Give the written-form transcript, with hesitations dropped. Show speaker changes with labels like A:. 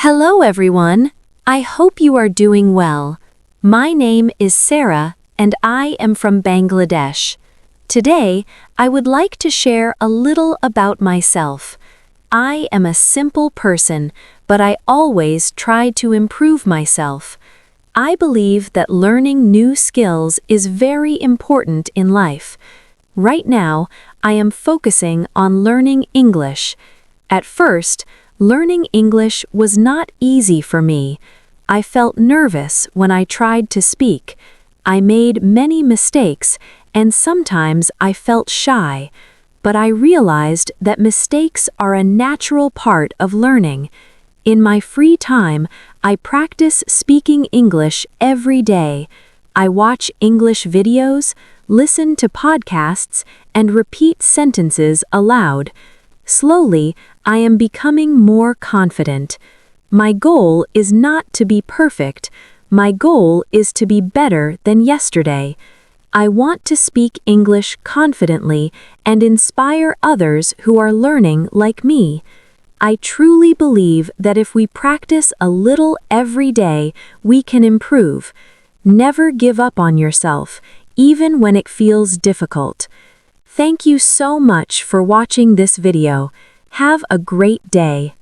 A: Hello everyone. I hope you are doing well. My name is Sara and I am from Bangladesh. Today, I would like to share a little about myself. I am a simple person, but I always try to improve myself. I believe that learning new skills is very important in life. Right now, I am focusing on learning English. At first, learning English was not easy for me. I felt nervous when I tried to speak. I made many mistakes, and sometimes I felt shy. But I realized that mistakes are a natural part of learning. In my free time, I practice speaking English every day. I watch English videos, listen to podcasts, and repeat sentences aloud. Slowly, I am becoming more confident. My goal is not to be perfect. My goal is to be better than yesterday. I want to speak English confidently and inspire others who are learning like me. I truly believe that if we practice a little every day, we can improve. Never give up on yourself, even when it feels difficult. Thank you so much for watching this video. Have a great day.